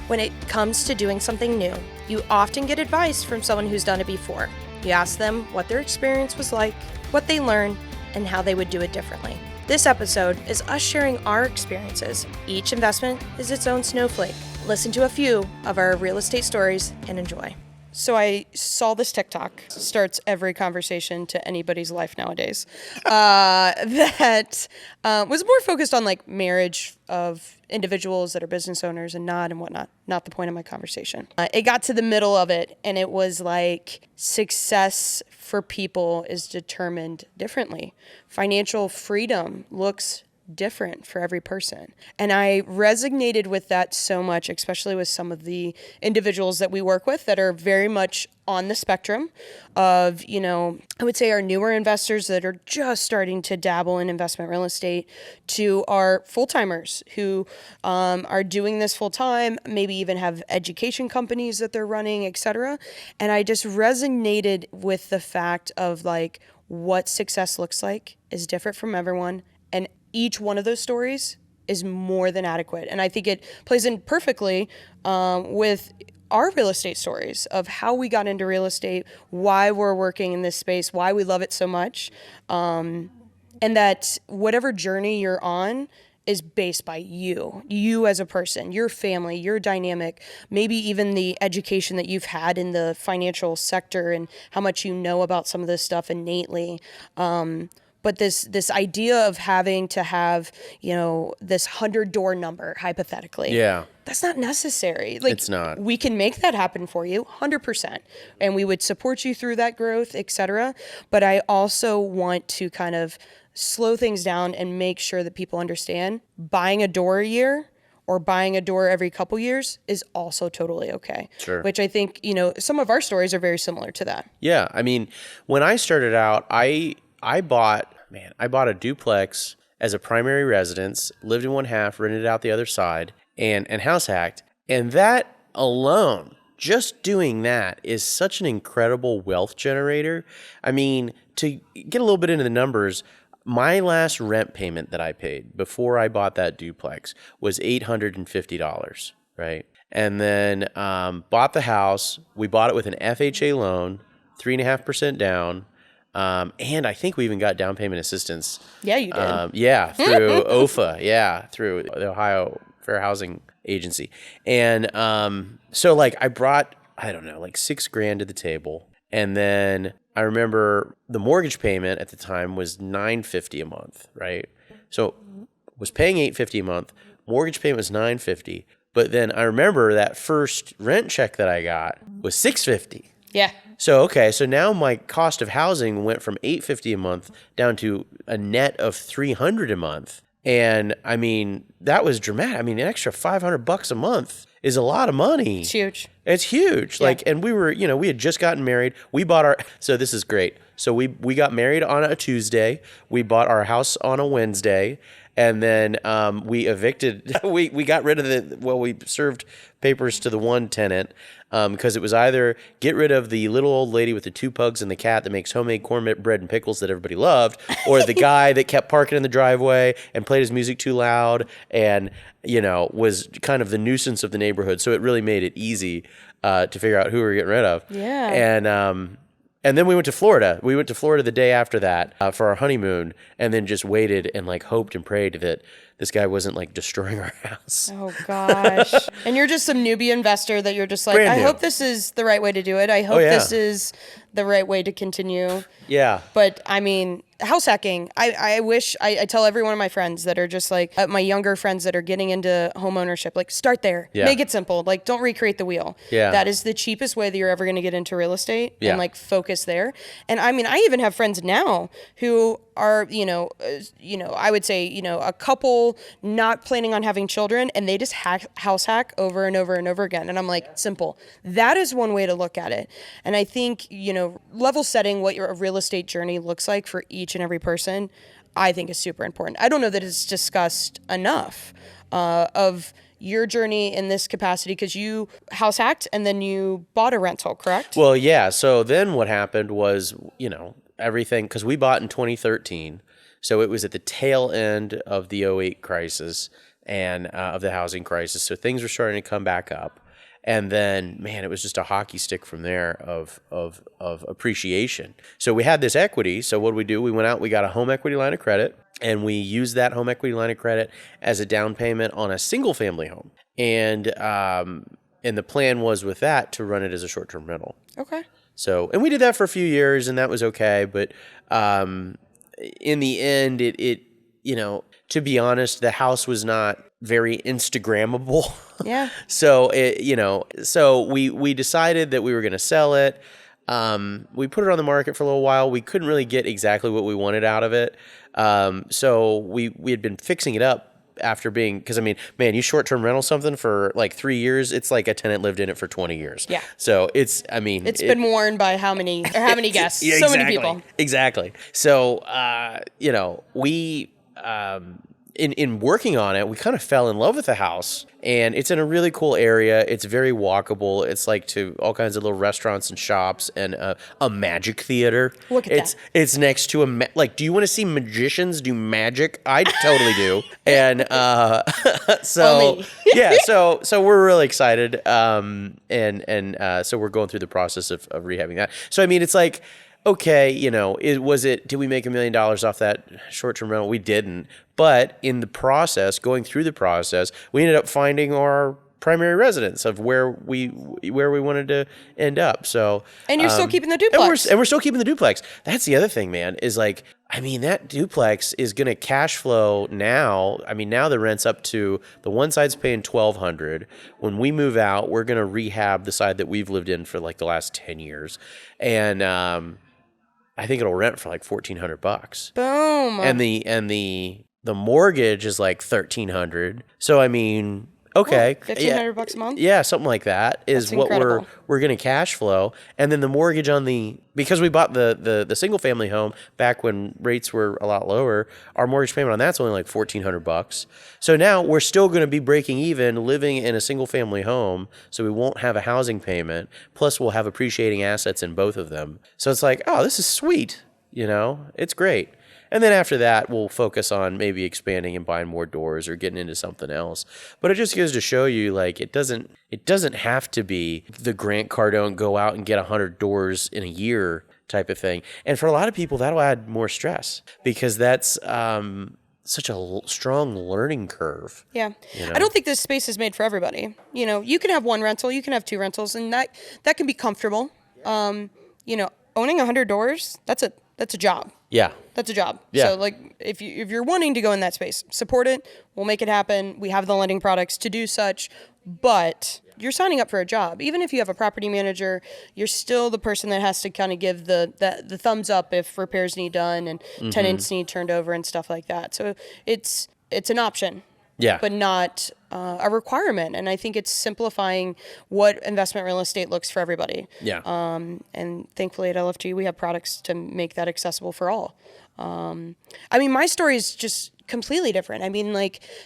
When it comes to doing something new, you often get advice from someone who's done it before. You ask them what their experience was like, what they learned, and how they would do it differently. This episode is us sharing our experiences. Each investment is its own snowflake. Listen to a few of our real estate stories and enjoy. So I saw this TikTok, starts every conversation to anybody's life nowadays, that was more focused on like marriage of individuals that are business owners and whatnot. Not the point of my conversation. It got to the middle of it and it was like success for people is determined differently. Financial freedom looks different for every person. And I resonated with that so much, especially with some of the individuals that we work with that are very much on the spectrum of, I would say our newer investors that are just starting to dabble in investment real estate to our full-timers who are doing this full-time, maybe even have education companies that they're running, etc. And I just resonated with the fact of like what success looks like is different from everyone. And each one of those stories is more than adequate. And I think it plays in perfectly with our real estate stories of how we got into real estate, why we're working in this space, why we love it so much. And that whatever journey you're on is based by you as a person, your family, your dynamic, maybe even the education that you've had in the financial sector and how much you know about some of this stuff innately. But this idea of having to have, this 100-door number, hypothetically. Yeah. That's not necessary. Like, it's not. We can make that happen for you, 100%. And we would support you through that growth, et cetera. But I also want to kind of slow things down and make sure that people understand buying a door a year or buying a door every couple years is also totally okay. Sure. Which I think, some of our stories are very similar to that. Yeah. I mean, when I started out, I bought a duplex as a primary residence, lived in one half, rented out the other side, and house hacked. And that alone, just doing that is such an incredible wealth generator. I mean, to get a little bit into the numbers, my last rent payment that I paid before I bought that duplex was $850, right? And then bought the house. We bought it with an FHA loan, 3.5% down. And I think we even got down payment assistance. Yeah, you did. Through OFA. Yeah, through the Ohio Fair Housing Agency. And so like I brought, I don't know, like $6,000 to the table. And then I remember the mortgage payment at the time was $950 a month, right? So was paying $850 a month. Mortgage payment was $950. But then I remember that first rent check that I got was $650. Yeah. So now my cost of housing went from $850 a month down to a net of $300 a month. And I mean, that was dramatic. I mean, an extra $500 a month is a lot of money. It's huge. It's huge. Yeah. And we were, we had just gotten married. We bought so this is great. So we got married on a Tuesday. We bought our house on a Wednesday. And then we evicted, we got rid of we served papers to the one tenant because it was either get rid of the little old lady with the 2 pugs and the cat that makes homemade cornbread and pickles that everybody loved, or the guy that kept parking in the driveway and played his music too loud and, was kind of the nuisance of the neighborhood. So it really made it easy to figure out who we were getting rid of. Yeah. And then we went to Florida. We went to Florida the day after that for our honeymoon, and then just waited and like hoped and prayed that this guy wasn't like destroying our house. Oh gosh. And you're just some newbie investor that you're just like, Brand I new. hope this is the right way to do it. I hope this is the right way to continue. Yeah. But I mean, house hacking, I wish, I tell every one of my friends that are just like, my younger friends that are getting into home ownership, like start there. Yeah. Make it simple. Like don't recreate the wheel. Yeah. That is the cheapest way that you're ever going to get into real estate Yeah. and like focus there. And I mean, I even have friends now who are, I would say, a couple not planning on having children and they just house hack over and over and over again. And I'm like, simple. That is one way to look at it. And I think, level setting what your real estate journey looks like for each and every person, I think is super important. I don't know that it's discussed enough of your journey in this capacity because you house hacked and then you bought a rental, correct? Well, yeah. So then what happened was, everything, because we bought in 2013. So it was at the tail end of the '08 crisis. and of the housing crisis. So things were starting to come back up. And then, man, it was just a hockey stick from there of appreciation. So we had this equity. So what did we do? We went out, we got a home equity line of credit, and we used that home equity line of credit as a down payment on a single family home. And the plan was with that to run it as a short-term rental. Okay. So, and we did that for a few years, and that was okay. But in the end, it to be honest, the house was not very Instagrammable. Yeah. So so we decided that we were going to sell it. We put it on the market for a little while. We couldn't really get exactly what we wanted out of it. So we had been fixing it up after because man, you short-term rental something for like 3 years, it's like a tenant lived in it for 20 years. Yeah. So it's been worn by how many guests? Yeah, so many people. Exactly. So, we, in working on it, we kind of fell in love with the house, and it's in a really cool area. It's very walkable. It's like to all kinds of little restaurants and shops and a magic theater. Look at that. It's next to do you want to see magicians do magic? I totally do. And so yeah, so we're really excited. So we're going through the process of rehabbing that. So it's like, okay, did we make $1 million off that short-term rental? We didn't. But in the process, going through the process, we ended up finding our primary residence of where we wanted to end up. So, and you're still keeping the duplex. And we're still keeping the duplex. That's the other thing, man, is like, that duplex is going to cash flow now. Now the rent's up to, the one side's paying $1,200. When we move out, we're going to rehab the side that we've lived in for like the last 10 years. And, I think it'll rent for like $1,400. Boom. And the mortgage is like $1,300. So okay, $1,500 a month. Yeah, something like that is what we're going to cash flow. And then the mortgage because we bought the single family home back when rates were a lot lower, our mortgage payment on that's only like $1,400. So now we're still going to be breaking even living in a single family home. So we won't have a housing payment. Plus we'll have appreciating assets in both of them. So it's like, oh, this is sweet. It's great. And then after that, we'll focus on maybe expanding and buying more doors or getting into something else. But it just goes to show you, like, it doesn't have to be the Grant Cardone go out and get 100 doors in a year type of thing. And for a lot of people, that'll add more stress because that's such a strong learning curve. Yeah. I don't think this space is made for everybody. You can have one rental, you can have two rentals, and that can be comfortable. Owning 100 doors, that's a job. Yeah. That's a job. Yeah. So like if you're wanting to go in that space, support it. We'll make it happen. We have the lending products to do such, but you're signing up for a job. Even if you have a property manager, you're still the person that has to kind of give the thumbs up if repairs need done and tenants need turned over and stuff like that. So it's an option. Yeah. But not a requirement. And I think it's simplifying what investment real estate looks for everybody. Yeah. And thankfully at LFG, we have products to make that accessible for all. My story is just completely different.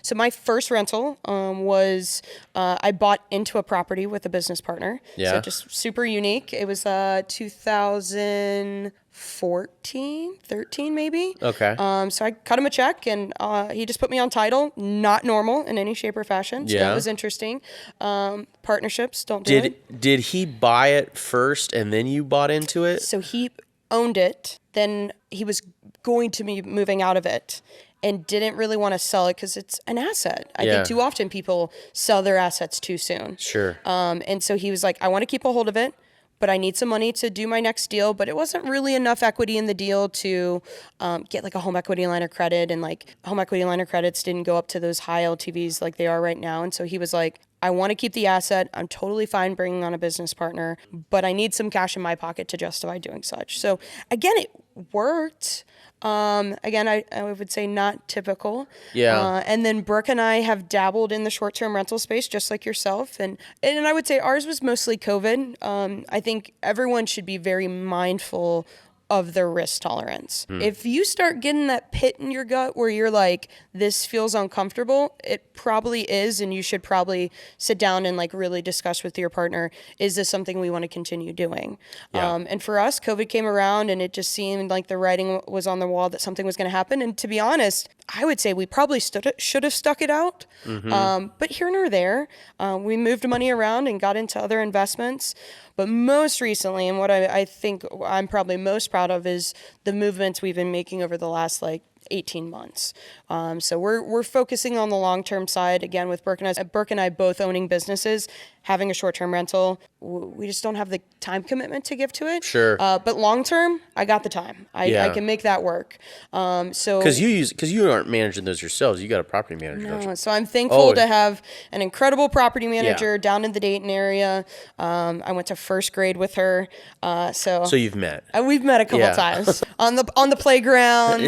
So my first rental was I bought into a property with a business partner. Yeah. So just super unique. It was 2014, 13 maybe. Okay. So I cut him a check and he just put me on title. Not normal in any shape or fashion. So that was interesting. Partnerships, don't do it. Did he buy it first and then you bought into it? So he owned it. Then he was going to be moving out of it and didn't really want to sell it because it's an asset. I think too often people sell their assets too soon. Sure. And so he was like, I want to keep a hold of it, but I need some money to do my next deal. But it wasn't really enough equity in the deal to get like a home equity line of credit. And like home equity line of credits didn't go up to those high LTVs like they are right now. And so he was like, I want to keep the asset. I'm totally fine bringing on a business partner, but I need some cash in my pocket to justify doing such. So again, it worked. Again, I would say not typical. Yeah. And then Brooke and I have dabbled in the short-term rental space just like yourself. And I would say ours was mostly COVID. I think everyone should be very mindful of their risk tolerance. If you start getting that pit in your gut where you're like, this feels uncomfortable, it probably is, and you should probably sit down and like really discuss with your partner, is this something we want to continue doing? Yeah. And for us, COVID came around and it just seemed like the writing was on the wall that something was going to happen. And to be honest, I would say we probably should have stuck it out. But here nor there, we moved money around and got into other investments. But most recently, and what I think I'm probably most proud of, is the movements we've been making over the last 18 months. So we're focusing on the long-term side, again, with Burke and I both owning businesses, having a short-term rental. We just don't have the time commitment to give to it. Sure. But long-term, I got the time. I can make that work. Because you aren't managing those yourselves. You got a property manager. Don't you? No, so I'm thankful to have an incredible property manager Yeah. down in the Dayton area. I went to first grade with her. So you've met. we've met a couple Yeah. times on the playground,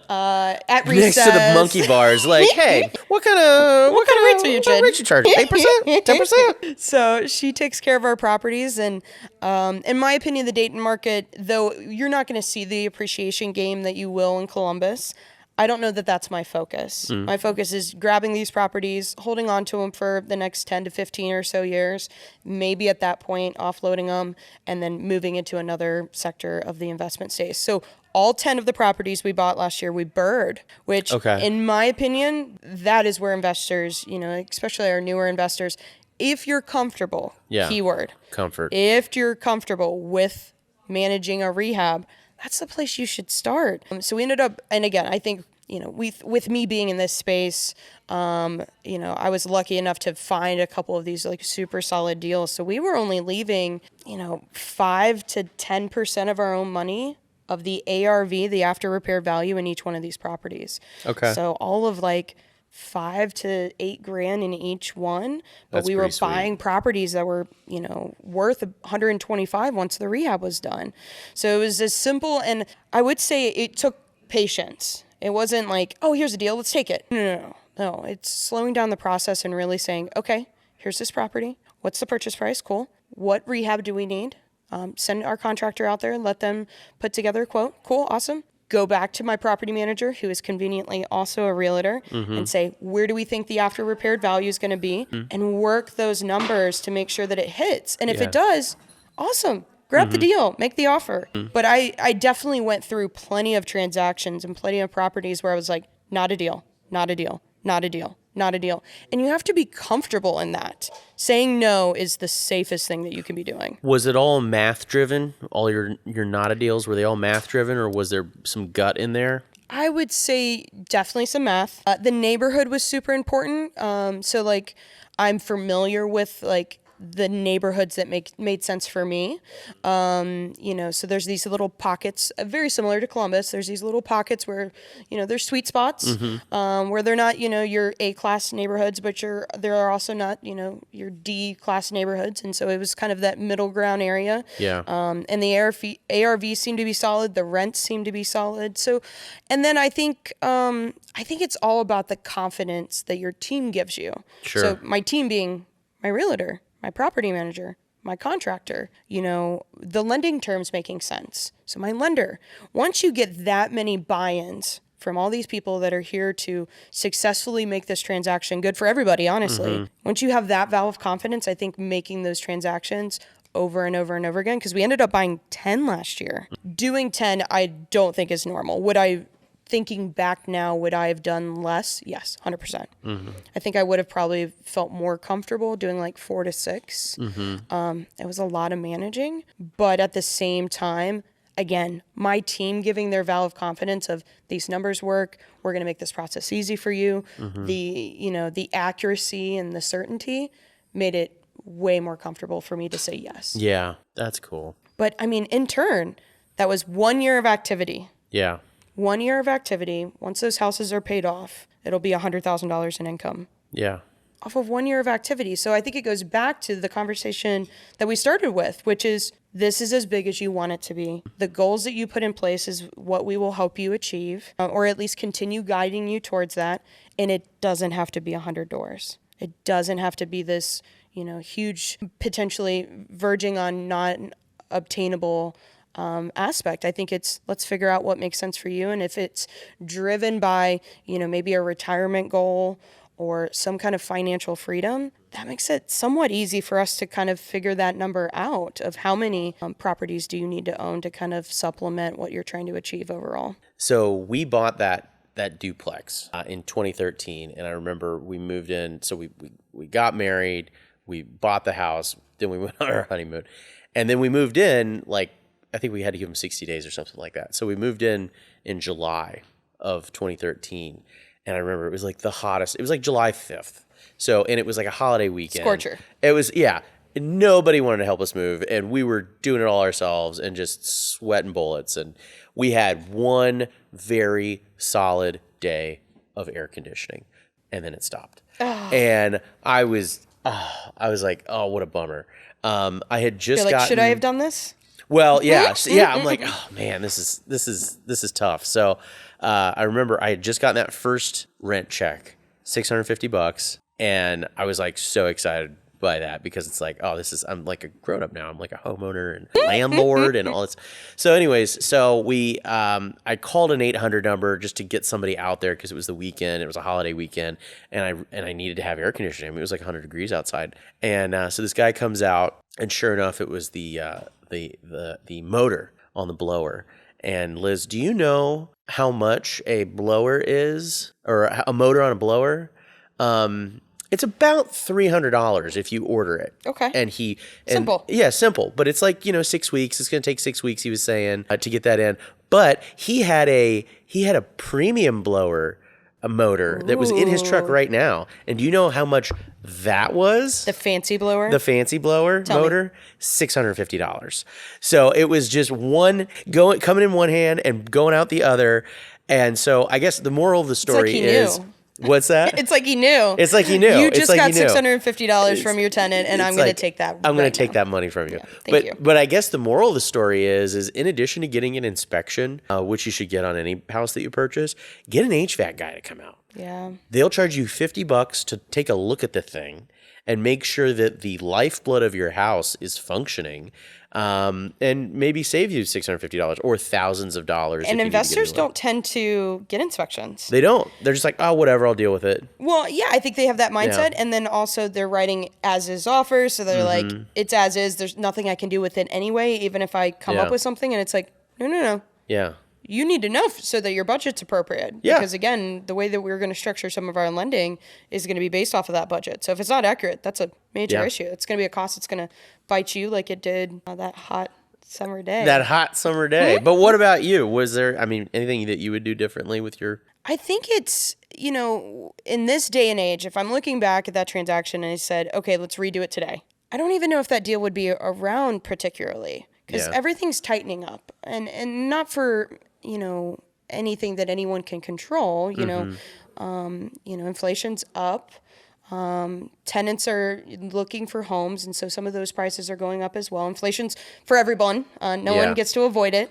at recess. Next to the monkey bars, like, hey, what kind of rates are you charging? What rate you charge? 8%? 10%? So she takes care of our properties, and in my opinion, the Dayton market, though you're not going to see the appreciation game that you will in Columbus, I don't know that that's my focus. My focus is grabbing these properties, holding on to them for the next 10 to 15 or so years, maybe at that point offloading them, and then moving into another sector of the investment space. So all 10 of the properties we bought last year, we bird, which in my opinion, that is where investors, especially our newer investors, if you're comfortable, keyword, comfort. If you're comfortable with managing a rehab, that's the place you should start. So we ended up, and again, I think, with me being in this space, I was lucky enough to find a couple of these super solid deals. So we were only leaving, 5 to 10% of our own money of the ARV, the after repair value in each one of these properties. Okay. So all of $5 to $8,000 in each one, but That's we were pretty sweet. buying properties that were, worth 125 once the rehab was done. So it was as simple, and I would say it took patience. It wasn't like, oh, here's a deal, let's take it. No, it's slowing down the process and really saying, okay, here's this property. What's the purchase price? Cool. What rehab do we need? Send our contractor out there and let them put together a quote. Cool, awesome. Go back to my property manager, who is conveniently also a realtor, and say, where do we think the after repaired value is going to be? And work those numbers to make sure that it hits. And if it does, awesome. Grab the deal, make the offer. But I definitely went through plenty of transactions and plenty of properties where I was like, not a deal, not a deal, not a deal, not a deal. And you have to be comfortable in that. Saying no is the safest thing that you can be doing. Was it all math driven? All your nada deals, were they all math driven, or was there some gut in there? I would say definitely some math. The neighborhood was super important. So I'm familiar with the neighborhoods that made sense for me. So there's these little pockets, very similar to Columbus. There's these little pockets where, there's sweet spots, where they're not, your A-class neighborhoods, but there are also not, your D-class neighborhoods. And so it was kind of that middle ground area. Yeah. And the ARV seemed to be solid. The rents seemed to be solid. So, and then I think it's all about the confidence that your team gives you. Sure. So my team being my realtor, my property manager, my contractor, the lending terms making sense. So my lender, once you get that many buy-ins from all these people that are here to successfully make this transaction good for everybody, honestly, once you have that valve of confidence, I think making those transactions over and over and over again, because we ended up buying 10 last year. Doing 10, I don't think is normal. Thinking back now, would I have done less? Yes, 100%. I think I would have probably felt more comfortable doing 4 to 6. It was a lot of managing, but at the same time, again, my team giving their vow of confidence of these numbers work, we're going to make this process easy for you. The accuracy and the certainty made it way more comfortable for me to say yes. Yeah, that's cool. But in turn, that was 1 year of activity. Yeah. 1 year of activity. Once those houses are paid off, it'll be $100,000 in income. Yeah. Off of 1 year of activity. So I think it goes back to the conversation that we started with, which is this is as big as you want it to be. The goals that you put in place is what we will help you achieve, or at least continue guiding you towards that. And it doesn't have to be 100 doors. It doesn't have to be this, huge, potentially verging on not obtainable aspect. I think it's, let's figure out what makes sense for you. And if it's driven by, maybe a retirement goal or some kind of financial freedom, that makes it somewhat easy for us to kind of figure that number out of how many properties do you need to own to kind of supplement what you're trying to achieve overall. So we bought that duplex in 2013, and I remember we moved in. So we got married, we bought the house, then we went on our honeymoon, and then we moved in. Like, I think we had to give them 60 days or something like that. So we moved in July of 2013, and I remember it was like the hottest. It was like July 5th. So, and it was like a holiday weekend. Scorcher. It was, yeah. Nobody wanted to help us move, and we were doing it all ourselves and just sweating bullets. And we had one very solid day of air conditioning, and then it stopped. Oh. And I was like, oh, what a bummer. I had just gotten, should I have done this? Well, yeah, I'm like, oh man, this is tough. So I remember I had just gotten that first rent check, $650, and I was like so excited by that because it's like, oh, I'm like a grown up now. I'm like a homeowner and landlord and all this. So anyways, I called an 800 number just to get somebody out there because it was the weekend. It was a holiday weekend, and I needed to have air conditioning. I mean, it was like 100 degrees outside, and so this guy comes out, and sure enough, it was the motor on the blower. And Liz, do you know how much a blower is, or a motor on a blower? It's about $300 if you order it. Okay. Simple. Yeah, simple. But it's like, 6 weeks. It's going to take 6 weeks, he was saying, to get that in. But he had a premium blower, a motor that was in his truck right now. And do you know how much that was? The fancy blower? The fancy blower motor, $650. So it was just coming in one hand and going out the other. And so I guess the moral of the story is... Knew. What's that? It's like he knew. It's like he knew. You just got $650 from your tenant, and I'm going to take that. I'm going to take that money from you. Yeah, thank you. But I guess the moral of the story is in addition to getting an inspection, which you should get on any house that you purchase, get an HVAC guy to come out. Yeah. They'll charge you $50 to take a look at the thing and make sure that the lifeblood of your house is functioning. And maybe save you $650 or thousands of dollars. And investors don't tend to get inspections. They don't. They're just like, oh, whatever, I'll deal with it. Well, yeah, I think they have that mindset. Yeah. And then also they're writing as-is offers. So they're like, it's as-is. There's nothing I can do with it anyway, even if I come up with something. And it's like, no. Yeah. You need to know so that your budget's appropriate. Yeah. Because again, the way that we're going to structure some of our lending is going to be based off of that budget. So if it's not accurate, that's a major issue. It's going to be a cost that's going to bite you like it did that hot summer day. But what about you? Was there, anything that you would do differently with your... I think it's, in this day and age, if I'm looking back at that transaction and I said, okay, let's redo it today, I don't even know if that deal would be around particularly because everything's tightening up and not for... anything that anyone can control, inflation's up. Tenants are looking for homes, and so some of those prices are going up as well. Inflation's for everyone. No one gets to avoid it.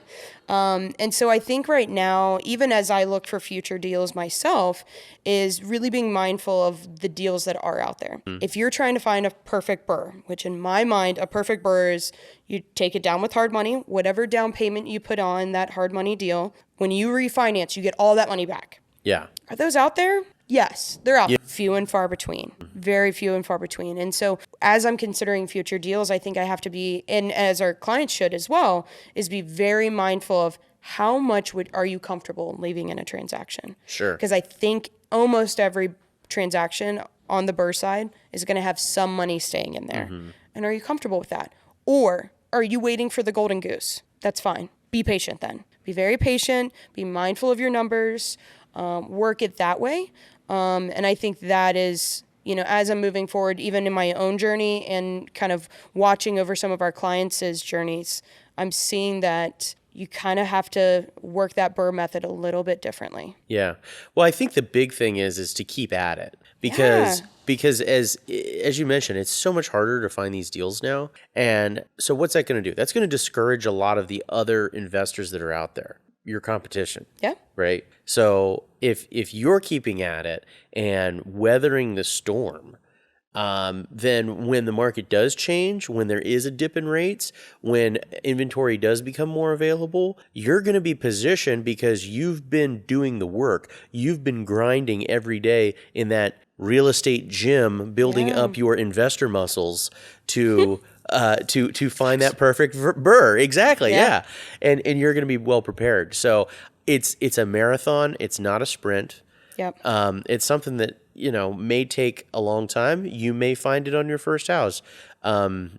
And so I think right now, even as I look for future deals myself, is really being mindful of the deals that are out there. If you're trying to find a perfect BRRRR, which in my mind, a perfect BRRRR is you take it down with hard money, whatever down payment you put on that hard money deal, when you refinance, you get all that money back. Yeah. Are those out there? Yes, they're out. Yeah. Few and far between. Very few and far between. And so as I'm considering future deals, I think I have to be, and as our clients should as well, is be very mindful of how much are you comfortable leaving in a transaction? Sure. Because I think almost every transaction on the BRRRR side is going to have some money staying in there. And are you comfortable with that? Or are you waiting for the golden goose? That's fine. Be patient then. Be very patient. Be mindful of your numbers. Work it that way. And I think that is, as I'm moving forward, even in my own journey and kind of watching over some of our clients' journeys, I'm seeing that you kind of have to work that BRRRR method a little bit differently. Yeah. Well, I think the big thing is to keep at it because as you mentioned, it's so much harder to find these deals now. And so what's that going to do? That's going to discourage a lot of the other investors that are out there. Your competition. Yeah. Right. So if you're keeping at it and weathering the storm, then when the market does change, when there is a dip in rates, when inventory does become more available, you're going to be positioned because you've been doing the work. You've been grinding every day in that real estate gym, building up your investor muscles to find that perfect burr. Exactly. Yeah. And you're going to be well prepared. So it's a marathon. It's not a sprint. Yep. It's something that, may take a long time. You may find it on your first house. But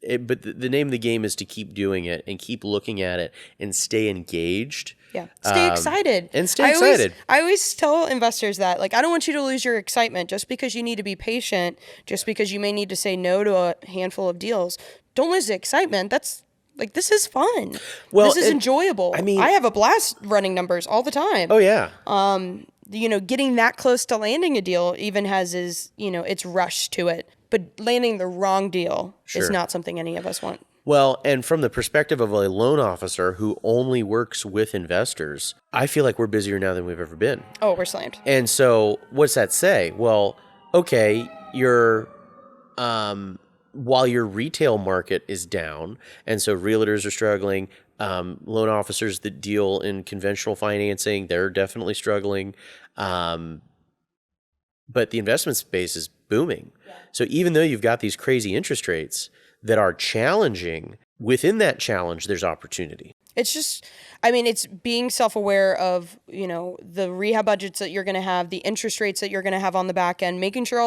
the name of the game is to keep doing it and keep looking at it and stay engaged. Yeah. Stay excited. And stay excited. I always tell investors that, like, I don't want you to lose your excitement just because you need to be patient, just because you may need to say no to a handful of deals. Don't lose the excitement. That's like, this is fun. Well, this is enjoyable. I mean, I have a blast running numbers all the time. Oh, yeah. Getting that close to landing a deal even has its rush to it. But landing the wrong deal is not something any of us want. Well, and from the perspective of a loan officer who only works with investors, I feel like we're busier now than we've ever been. Oh, we're slammed. And so what's that say? Well, okay, while your retail market is down, and so realtors are struggling, loan officers that deal in conventional financing, they're definitely struggling. But the investment space is booming. Yeah. So even though you've got these crazy interest rates that are challenging, within that challenge, there's opportunity. It's just, it's being self-aware of, the rehab budgets that you're going to have, the interest rates that you're going to have on the back end, making sure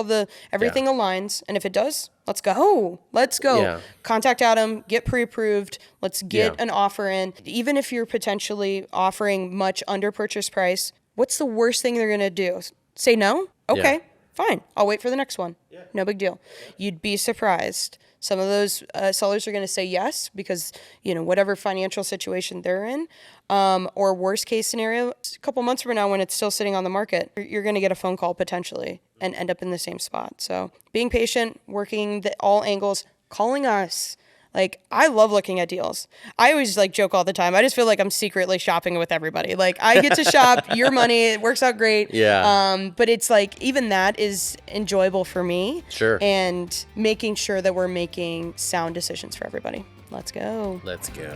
everything aligns. And if it does, let's go. Yeah. Contact Adam, get pre-approved. Let's get an offer in. Even if you're potentially offering much under purchase price, what's the worst thing they're going to do? Say no? Okay, fine. I'll wait for the next one. Yeah. No big deal. You'd be surprised. Some of those sellers are going to say yes because, whatever financial situation they're in, or worst case scenario, a couple months from now when it's still sitting on the market, you're going to get a phone call potentially and end up in the same spot. So being patient, working all angles, calling us. Like, I love looking at deals. I always joke all the time. I just feel like I'm secretly shopping with everybody. Like, I get to shop your money. It works out great. Yeah. But it's even that is enjoyable for me. Sure. And making sure that we're making sound decisions for everybody. Let's go. Let's go.